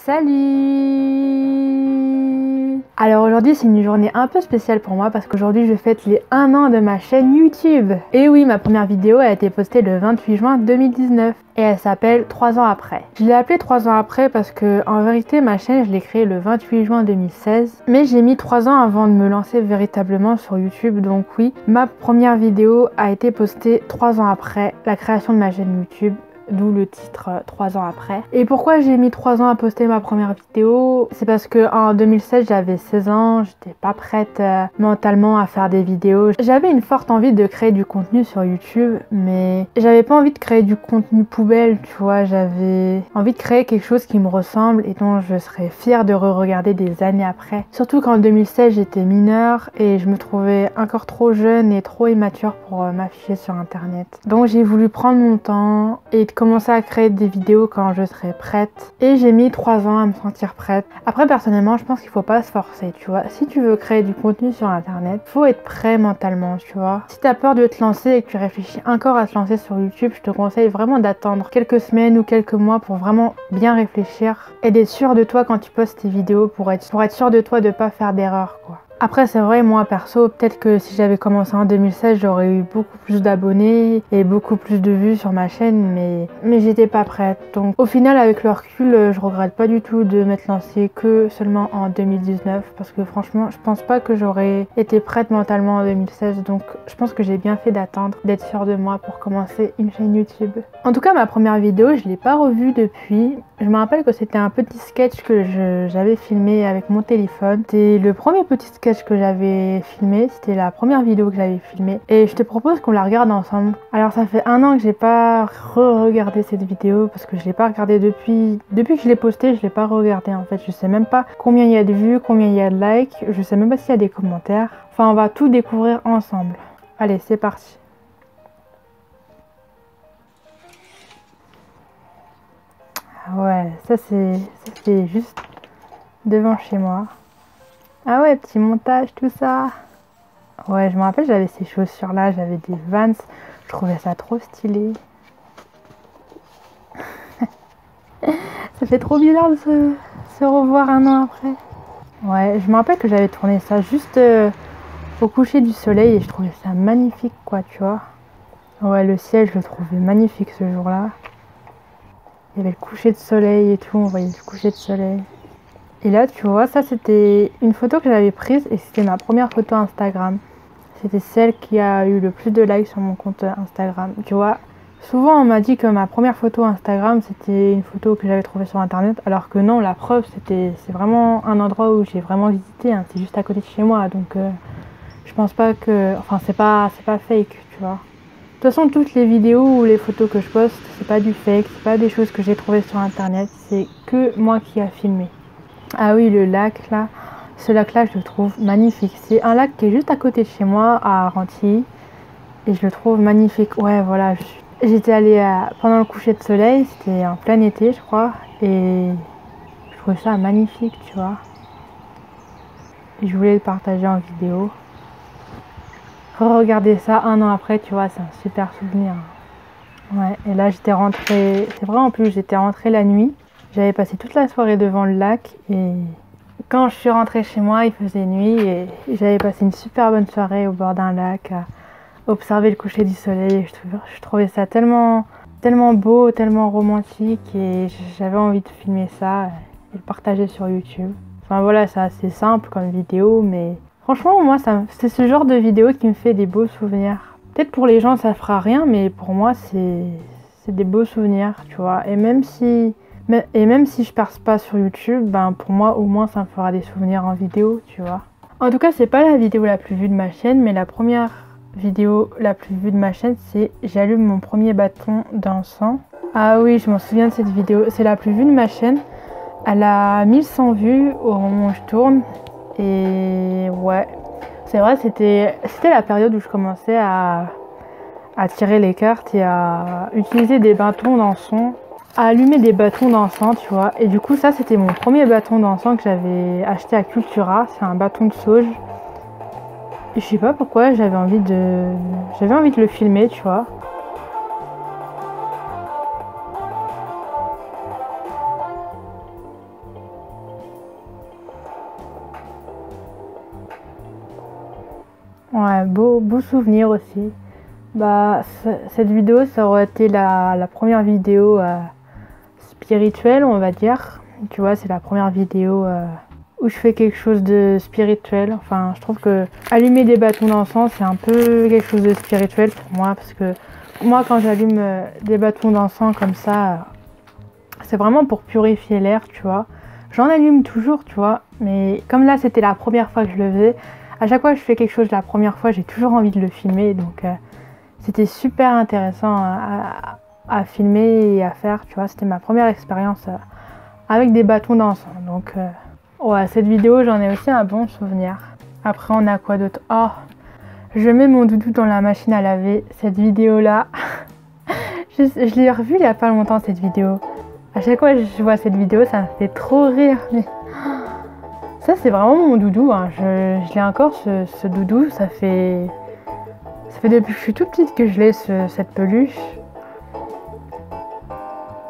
Salut! Alors aujourd'hui c'est une journée un peu spéciale pour moi parce qu'aujourd'hui je fête les 1 an de ma chaîne YouTube. Et oui, ma première vidéo a été postée le 28 juin 2019 et elle s'appelle 3 ans après. Je l'ai appelée 3 ans après parce que en vérité ma chaîne je l'ai créée le 28 juin 2016, mais j'ai mis 3 ans avant de me lancer véritablement sur YouTube. Donc oui, ma première vidéo a été postée 3 ans après la création de ma chaîne YouTube. D'où le titre 3 ans après. Et pourquoi j'ai mis 3 ans à poster ma première vidéo? C'est parce que en 2016 j'avais 16 ans, j'étais pas prête mentalement à faire des vidéos. J'avais une forte envie de créer du contenu sur YouTube, mais j'avais pas envie de créer du contenu poubelle, tu vois. J'avais envie de créer quelque chose qui me ressemble et dont je serais fière de re-regarder des années après. Surtout qu'en 2016 j'étais mineure et je me trouvais encore trop jeune et trop immature pour m'afficher sur internet. Donc j'ai voulu prendre mon temps et commencer à créer des vidéos quand je serai prête, et j'ai mis 3 ans à me sentir prête. Après personnellement je pense qu'il faut pas se forcer, tu vois. Si tu veux créer du contenu sur internet, faut être prêt mentalement, tu vois. Si t'as peur de te lancer et que tu réfléchis encore à te lancer sur YouTube, je te conseille vraiment d'attendre quelques semaines ou quelques mois pour vraiment bien réfléchir et d'être sûr de toi quand tu postes tes vidéos pour être sûr de toi de pas faire d'erreur, quoi. Après c'est vrai, moi perso, peut-être que si j'avais commencé en 2016 j'aurais eu beaucoup plus d'abonnés et beaucoup plus de vues sur ma chaîne, mais j'étais pas prête. Donc au final avec le recul, je regrette pas du tout de m'être lancée que seulement en 2019 parce que franchement je pense pas que j'aurais été prête mentalement en 2016. Donc je pense que j'ai bien fait d'attendre, d'être sûre de moi pour commencer une chaîne YouTube. En tout cas ma première vidéo je l'ai pas revue depuis. Je me rappelle que c'était un petit sketch que j'avais filmé avec mon téléphone. C'était le premier petit sketch que j'avais filmé, c'était la première vidéo que j'avais filmée et je te propose qu'on la regarde ensemble. Alors ça fait 1 an que j'ai pas re-regardé cette vidéo parce que je l'ai pas regardée depuis que je l'ai postée, je l'ai pas regardée en fait. Je sais même pas combien il y a de vues, combien il y a de likes, je sais même pas s'il y a des commentaires. Enfin on va tout découvrir ensemble. Allez, c'est parti. Ouais, ça c'est juste devant chez moi. Ah ouais, petit montage, tout ça. Ouais, je me rappelle, j'avais ces chaussures là, j'avais des Vans. Je trouvais ça trop stylé. Ça fait trop bizarre de se revoir 1 an après. Ouais, je me rappelle que j'avais tourné ça juste au coucher du soleil et je trouvais ça magnifique, quoi, tu vois. Ouais, le ciel, je le trouvais magnifique ce jour-là. Il y avait le coucher de soleil et tout, on voyait le coucher de soleil. Et là, tu vois, ça c'était une photo que j'avais prise et c'était ma première photo Instagram. C'était celle qui a eu le plus de likes sur mon compte Instagram. Tu vois, souvent on m'a dit que ma première photo Instagram c'était une photo que j'avais trouvée sur internet, alors que non, la preuve c'est vraiment un endroit où j'ai vraiment visité, hein. C'est juste à côté de chez moi, donc je pense pas que, enfin c'est pas fake, tu vois. De toute façon, toutes les vidéos ou les photos que je poste, c'est pas du fake, c'est pas des choses que j'ai trouvées sur internet, c'est que moi qui a filmé. Ah oui, le lac là, ce lac là je le trouve magnifique. C'est un lac qui est juste à côté de chez moi à Rentilly et je le trouve magnifique. Ouais, voilà, j'étais allée pendant le coucher de soleil, c'était en plein été je crois, et je trouvais ça magnifique, tu vois. Et je voulais le partager en vidéo. Regarder ça 1 an après, tu vois, c'est un super souvenir. Ouais, et là j'étais rentrée, c'est vrai en plus, j'étais rentrée la nuit. J'avais passé toute la soirée devant le lac et quand je suis rentrée chez moi, il faisait nuit et j'avais passé une super bonne soirée au bord d'un lac à observer le coucher du soleil. Et je trouvais ça tellement beau, tellement romantique et j'avais envie de filmer ça et le partager sur YouTube. Enfin voilà, c'est assez simple comme vidéo, mais franchement moi c'est ce genre de vidéo qui me fait des beaux souvenirs. Peut-être pour les gens ça fera rien, mais pour moi c'est des beaux souvenirs, tu vois. Et même si je perce pas sur YouTube, ben pour moi au moins ça me fera des souvenirs en vidéo, tu vois. En tout cas c'est pas la vidéo la plus vue de ma chaîne, mais la première vidéo la plus vue de ma chaîne c'est j'allume mon premier bâton d'encens. Ah oui, je m'en souviens de cette vidéo, c'est la plus vue de ma chaîne. Elle a 1100 vues au moment où je tourne et ouais, c'est vrai, c'était la période où je commençais à tirer les cartes et à utiliser des bâtons d'encens, à allumer des bâtons d'encens, tu vois. Et du coup ça c'était mon premier bâton d'encens que j'avais acheté à Cultura, c'est un bâton de sauge. Et je sais pas pourquoi j'avais envie de le filmer, tu vois. Ouais, beau souvenir aussi. Bah, cette vidéo, ça aurait été la première vidéo spirituelle, on va dire. Tu vois, c'est la première vidéo où je fais quelque chose de spirituel. Enfin, je trouve que allumer des bâtons d'encens, c'est un peu quelque chose de spirituel pour moi. Parce que moi, quand j'allume des bâtons d'encens comme ça, c'est vraiment pour purifier l'air, tu vois. J'en allume toujours, tu vois. Mais comme là, c'était la première fois que je le faisais, à chaque fois que je fais quelque chose la première fois, j'ai toujours envie de le filmer. Donc, c'était super intéressant à filmer et à faire, tu vois. C'était ma première expérience avec des bâtons d'encens. Donc, ouais, cette vidéo, j'en ai aussi un bon souvenir. Après, on a quoi d'autre? Oh, je mets mon doudou dans la machine à laver. Cette vidéo-là, je l'ai revue il y a pas longtemps, cette vidéo. À chaque fois que je vois cette vidéo, ça me fait trop rire. Mais ça, c'est vraiment mon doudou, hein. Je l'ai encore, ce doudou. Ça fait depuis que je suis toute petite que je l'ai, cette peluche.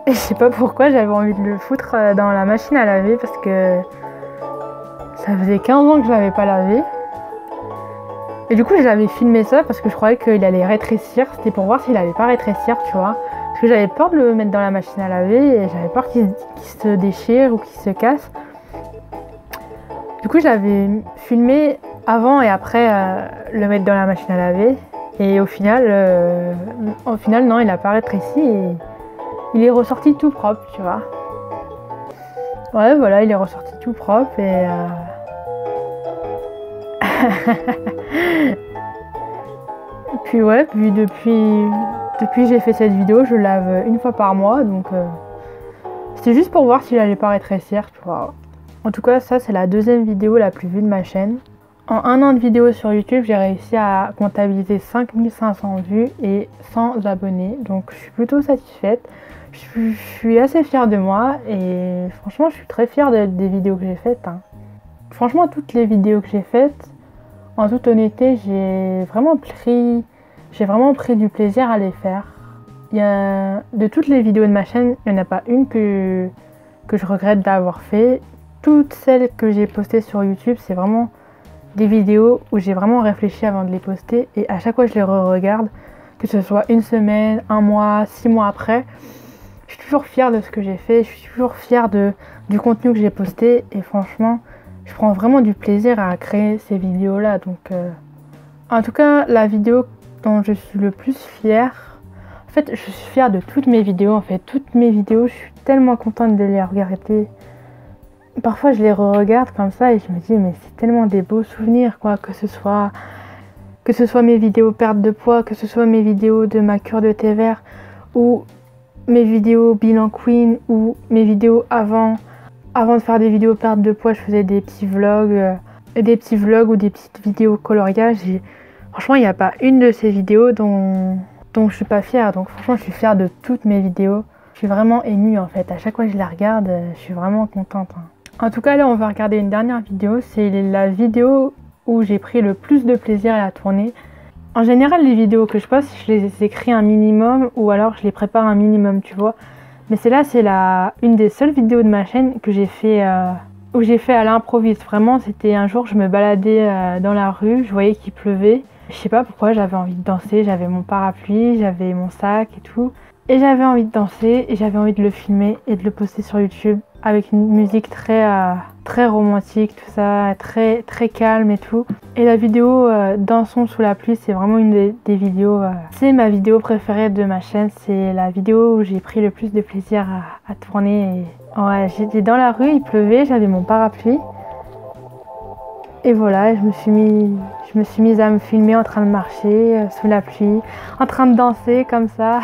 Et je sais pas pourquoi j'avais envie de le foutre dans la machine à laver parce que ça faisait 15 ans que je l'avais pas lavé. Et du coup, j'avais filmé ça parce que je croyais qu'il allait rétrécir. C'était pour voir s'il allait pas rétrécir, tu vois. Parce que j'avais peur de le mettre dans la machine à laver et j'avais peur qu'il se déchire ou qu'il se casse. Du coup, j'avais filmé avant et après le mettre dans la machine à laver. Et au final, non, il a pas rétréci et il est ressorti tout propre, tu vois. Ouais, voilà, il est ressorti tout propre et... et puis ouais, depuis j'ai fait cette vidéo, je lave une fois par mois, donc c'était juste pour voir s'il allait pas rétrécir, tu vois. En tout cas, ça c'est la deuxième vidéo la plus vue de ma chaîne. En un an de vidéos sur YouTube, j'ai réussi à comptabiliser 5500 vues et 100 abonnés, donc je suis plutôt satisfaite. Je suis assez fière de moi et franchement, je suis très fière des vidéos que j'ai faites, hein. Franchement, toutes les vidéos que j'ai faites, en toute honnêteté, j'ai vraiment pris du plaisir à les faire. De toutes les vidéos de ma chaîne, il n'y en a pas une que je regrette d'avoir fait. Toutes celles que j'ai postées sur YouTube, c'est vraiment des vidéos où j'ai vraiment réfléchi avant de les poster. Et à chaque fois que je les re-regarde, que ce soit une semaine, un mois, 6 mois après, je suis toujours fière de ce que j'ai fait. Je suis toujours fière du contenu que j'ai posté. Et franchement, je prends vraiment du plaisir à créer ces vidéos-là. Donc, en tout cas, la vidéo dont je suis le plus fière, en fait, je suis fière de toutes mes vidéos. En fait, toutes mes vidéos, je suis tellement contente de les regarder. Parfois, je les re-regarde comme ça et je me dis, mais c'est tellement des beaux souvenirs, quoi. Que ce soit mes vidéos perte de poids, que ce soit mes vidéos de ma cure de thé vert, ou mes vidéos bilan queen, ou mes vidéos avant de faire des vidéos perte de poids, je faisais des petits vlogs ou des petites vidéos coloriages. Et franchement, il n'y a pas une de ces vidéos dont je suis pas fière. Donc franchement, je suis fière de toutes mes vidéos. Je suis vraiment émue en fait. À chaque fois que je les regarde, je suis vraiment contente, hein. En tout cas, là, on va regarder une dernière vidéo. C'est la vidéo où j'ai pris le plus de plaisir à la tourner. En général, les vidéos que je poste, je les écris un minimum ou alors je les prépare un minimum, tu vois. Mais celle-là, c'est une des seules vidéos de ma chaîne que j'ai fait à l'improviste. Vraiment, c'était un jour, je me baladais dans la rue, je voyais qu'il pleuvait. Je sais pas pourquoi, j'avais envie de danser, j'avais mon parapluie, j'avais mon sac et tout. Et j'avais envie de danser et j'avais envie de le filmer et de le poster sur YouTube avec une musique très romantique, tout ça, très calme et tout. Et la vidéo Dansons sous la pluie, c'est vraiment une des vidéos, c'est ma vidéo préférée de ma chaîne. C'est la vidéo où j'ai pris le plus de plaisir à tourner. Et, ouais, j'étais dans la rue, il pleuvait, j'avais mon parapluie. Et voilà, je me suis mise à me filmer en train de marcher sous la pluie, en train de danser comme ça.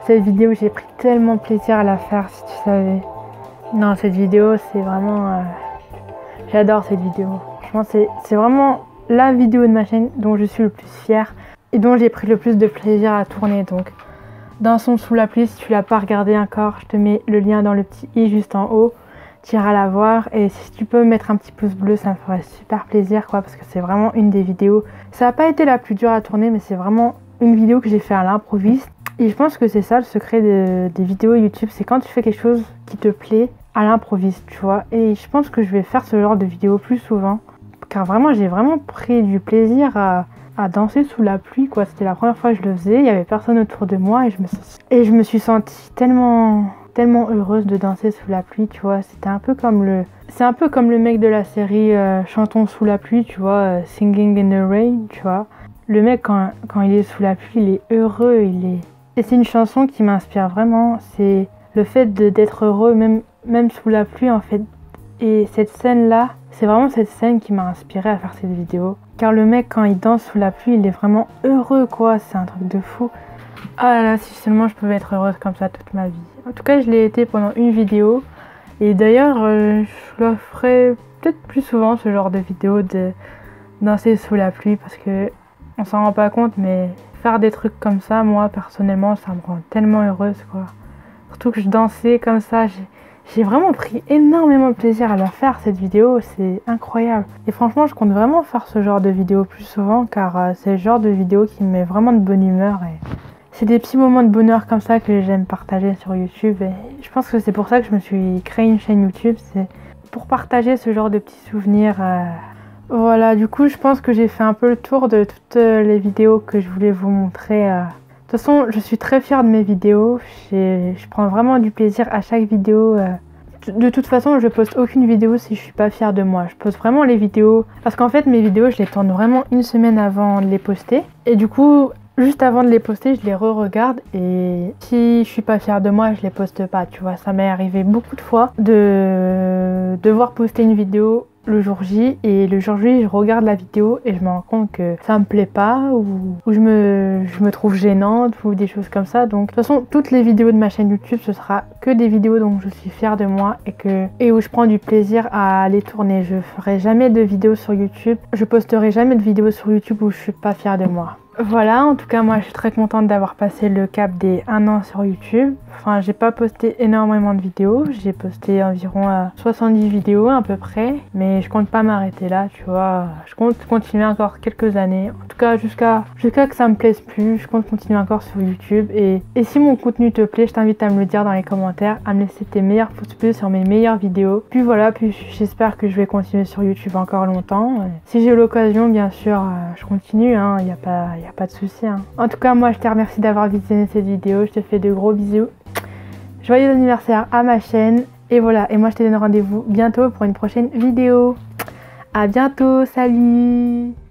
Cette vidéo, j'ai pris tellement plaisir à la faire, si tu savais. Non, cette vidéo, c'est vraiment... J'adore cette vidéo. Franchement, c'est vraiment la vidéo de ma chaîne dont je suis le plus fière et dont j'ai pris le plus de plaisir à tourner. Donc, Dansons sous la pluie, si tu l'as pas regardé encore, je te mets le lien dans le petit i juste en haut. Tu iras la voir et si tu peux mettre un petit pouce bleu, ça me ferait super plaisir, quoi, parce que c'est vraiment une des vidéos. Ça n'a pas été la plus dure à tourner, mais c'est vraiment une vidéo que j'ai fait à l'improviste. Et je pense que c'est ça le secret des vidéos YouTube, c'est quand tu fais quelque chose qui te plaît, à l'improviste, tu vois. Et je pense que je vais faire ce genre de vidéos plus souvent, car vraiment j'ai vraiment pris du plaisir à danser sous la pluie, quoi. C'était la première fois que je le faisais, il y avait personne autour de moi et je me suis sentie tellement heureuse de danser sous la pluie, tu vois. C'est un peu comme le mec de la série Chantons sous la pluie, tu vois, Singing in the Rain, tu vois. Le mec quand il est sous la pluie, il est heureux, et c'est une chanson qui m'inspire vraiment, c'est le fait d'être heureux même sous la pluie en fait. Et cette scène-là, c'est vraiment cette scène qui m'a inspirée à faire cette vidéo. Car le mec, quand il danse sous la pluie, il est vraiment heureux, quoi. C'est un truc de fou. Ah là là, si seulement je pouvais être heureuse comme ça toute ma vie. En tout cas, je l'ai été pendant une vidéo. Et d'ailleurs, je le ferai peut-être plus souvent, ce genre de vidéo de danser sous la pluie. Parce que on s'en rend pas compte, mais faire des trucs comme ça, moi, personnellement, ça me rend tellement heureuse, quoi. Surtout que je dansais comme ça, j'ai vraiment pris énormément de plaisir à leur faire cette vidéo, c'est incroyable. Et franchement, je compte vraiment faire ce genre de vidéo plus souvent, car c'est le genre de vidéo qui me met vraiment de bonne humeur. Et c'est des petits moments de bonheur comme ça que j'aime partager sur YouTube. Et je pense que c'est pour ça que je me suis créé une chaîne YouTube, c'est pour partager ce genre de petits souvenirs. Voilà, du coup, je pense que j'ai fait un peu le tour de toutes les vidéos que je voulais vous montrer. De toute façon, je suis très fière de mes vidéos, je prends vraiment du plaisir à chaque vidéo. De toute façon, je poste aucune vidéo si je suis pas fière de moi. Je poste vraiment les vidéos, parce qu'en fait mes vidéos, je les tourne vraiment une semaine avant de les poster. Et du coup, juste avant de les poster, je les re-regarde, et si je suis pas fière de moi, je les poste pas, tu vois. Ça m'est arrivé beaucoup de fois de devoir poster une vidéo le jour J, et le jour J je regarde la vidéo et je me rends compte que ça me plaît pas, ou je me trouve gênante ou des choses comme ça. Donc de toute façon, toutes les vidéos de ma chaîne YouTube, ce sera que des vidéos dont je suis fière de moi et où je prends du plaisir à les tourner. Je ferai jamais de vidéos sur YouTube, je posterai jamais de vidéos sur YouTube où je suis pas fière de moi. Voilà, en tout cas moi je suis très contente d'avoir passé le cap des 1 an sur YouTube. Enfin, j'ai pas posté énormément de vidéos, j'ai posté environ 70 vidéos à peu près, mais je compte pas m'arrêter là, tu vois. Je compte continuer encore quelques années, en tout cas jusqu'à que ça me plaise plus. Je compte continuer encore sur YouTube, et si mon contenu te plaît, je t'invite à me le dire dans les commentaires, à me laisser tes meilleurs pouces bleus sur mes meilleures vidéos. Puis voilà, puis j'espère que je vais continuer sur YouTube encore longtemps. Si j'ai l'occasion, bien sûr, je continue, hein, y a pas de souci, hein. En tout cas, moi je te remercie d'avoir visionné cette vidéo, je te fais de gros bisous. Joyeux anniversaire à ma chaîne, et voilà, et moi je te donne rendez-vous bientôt pour une prochaine vidéo. À bientôt, salut!